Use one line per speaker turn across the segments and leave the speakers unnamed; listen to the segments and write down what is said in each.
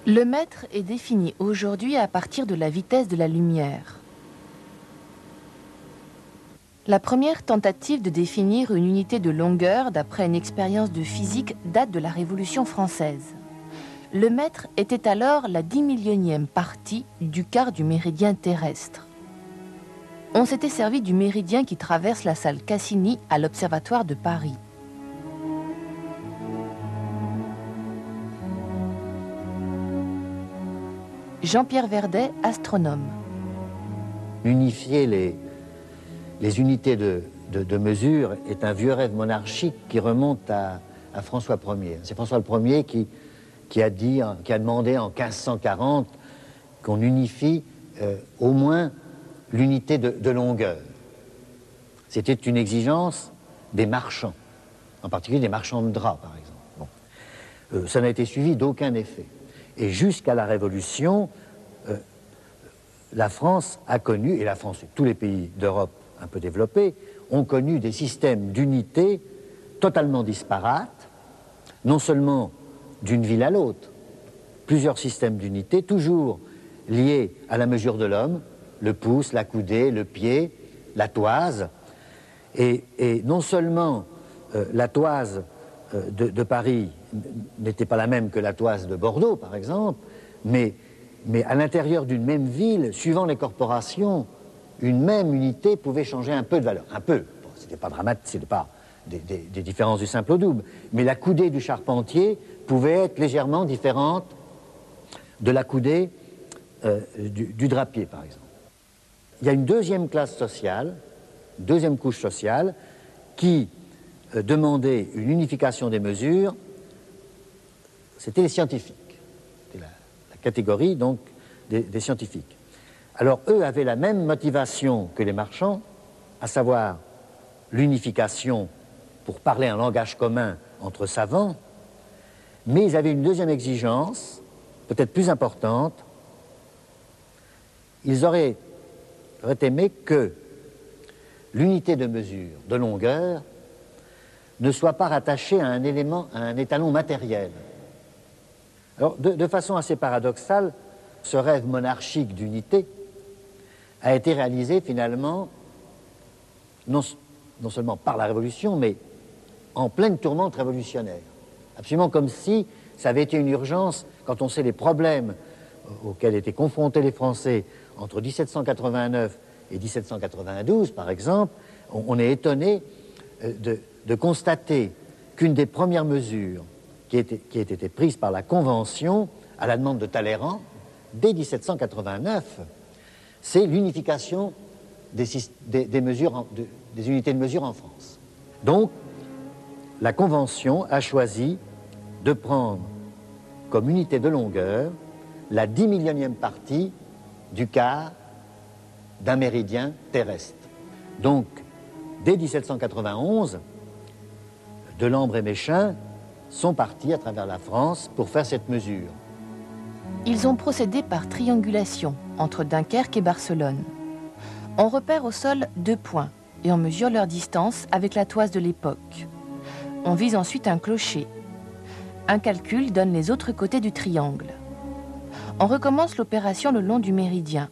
Le mètre est défini aujourd'hui à partir de la vitesse de la lumière. La première tentative de définir une unité de longueur d'après une expérience de physique date de la Révolution française. Le mètre était alors la 10 millionième partie du quart du méridien terrestre. On s'était servi du méridien qui traverse la salle Cassini à l'Observatoire de Paris. Jean-Pierre Verdet, astronome.
Unifier les unités de mesure est un vieux rêve monarchique qui remonte à François Ier. C'est François Ier qui a demandé en 1540 qu'on unifie au moins l'unité de longueur. C'était une exigence des marchands, en particulier des marchands de draps, par exemple. Bon. Ça n'a été suivi d'aucun effet. Et jusqu'à la Révolution, la France a connu, et la France et tous les pays d'Europe un peu développés, ont connu des systèmes d'unités totalement disparates, non seulement d'une ville à l'autre, plusieurs systèmes d'unités, toujours liés à la mesure de l'homme, le pouce, la coudée, le pied, la toise, et non seulement la toise de Paris n'était pas la même que la toise de Bordeaux, par exemple, mais à l'intérieur d'une même ville, suivant les corporations, une même unité pouvait changer un peu de valeur. Un peu. Bon, c'était pas dramatique, c'était pas des différences du simple au double, mais la coudée du charpentier pouvait être légèrement différente de la coudée du drapier, par exemple. Il y a une deuxième classe sociale, deuxième couche sociale, qui demandait une unification des mesures, c'était les scientifiques. C'était la catégorie, donc, des scientifiques. Alors, eux avaient la même motivation que les marchands, à savoir l'unification pour parler un langage commun entre savants, mais ils avaient une deuxième exigence, peut-être plus importante. Ils auraient aimé que l'unité de mesure, de longueur, ne soit pas rattachée à un élément, à un étalon matériel. Alors, de façon assez paradoxale, ce rêve monarchique d'unité a été réalisé finalement, non seulement par la Révolution, mais en pleine tourmente révolutionnaire. Absolument comme si ça avait été une urgence, quand on sait les problèmes auxquels étaient confrontés les Français entre 1789 et 1792, par exemple, on est étonné de constater qu'une des premières mesures qui a été prise par la Convention, à la demande de Talleyrand, dès 1789, c'est l'unification des unités de mesure en France. Donc, la Convention a choisi de prendre comme unité de longueur la 10 millionième partie du quart d'un méridien terrestre. Donc, dès 1791, Delambre et Méchain sont partis à travers la France pour faire cette mesure.
Ils ont procédé par triangulation entre Dunkerque et Barcelone. On repère au sol 2 points et on mesure leur distance avec la toise de l'époque. On vise ensuite un clocher. Un calcul donne les autres côtés du triangle. On recommence l'opération le long du méridien.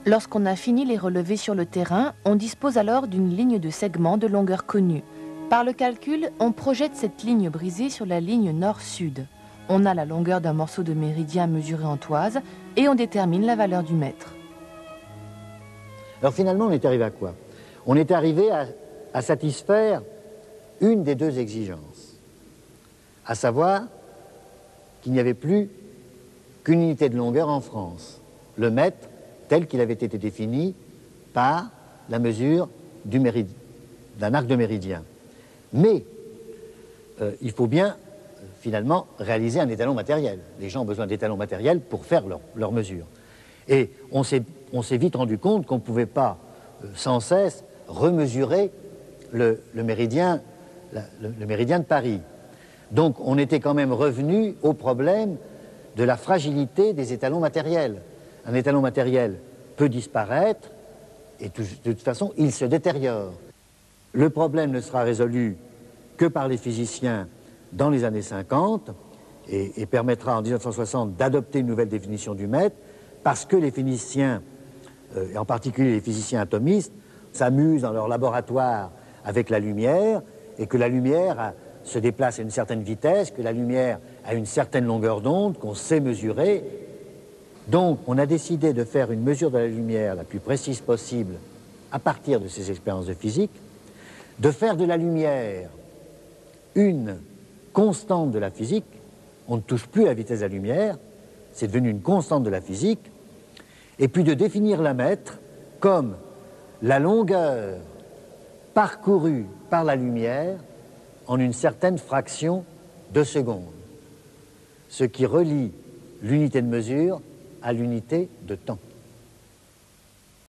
Lorsqu'on a fini les relevés sur le terrain, on dispose alors d'une ligne de segment de longueur connue. Par le calcul, on projette cette ligne brisée sur la ligne nord-sud. On a la longueur d'un morceau de méridien mesuré en toise et on détermine la valeur du mètre.
Alors finalement, on est arrivé à quoi? On est arrivé à satisfaire une des deux exigences, à savoir qu'il n'y avait plus qu'une unité de longueur en France, le mètre tel qu'il avait été défini par la mesure d'un arc de méridien. Mais il faut bien finalement réaliser un étalon matériel. Les gens ont besoin d'étalons matériels pour faire leurs mesures. Et on s'est vite rendu compte qu'on ne pouvait pas sans cesse remesurer le méridien de Paris. Donc on était quand même revenu au problème de la fragilité des étalons matériels. Un étalon matériel peut disparaître et de toute façon il se détériore. Le problème ne sera résolu que par les physiciens dans les années 50 et permettra en 1960 d'adopter une nouvelle définition du mètre, parce que les physiciens, et en particulier les physiciens atomistes, s'amusent dans leur laboratoire avec la lumière, et que la lumière se déplace à une certaine vitesse, que la lumière a une certaine longueur d'onde, qu'on sait mesurer. Donc, on a décidé de faire une mesure de la lumière la plus précise possible à partir de ces expériences de physique, de faire de la lumière une constante de la physique. On ne touche plus à la vitesse de la lumière, c'est devenu une constante de la physique, et puis de définir la mètre comme la longueur parcourue par la lumière en une certaine fraction de seconde, ce qui relie l'unité de mesure à l'unité de temps.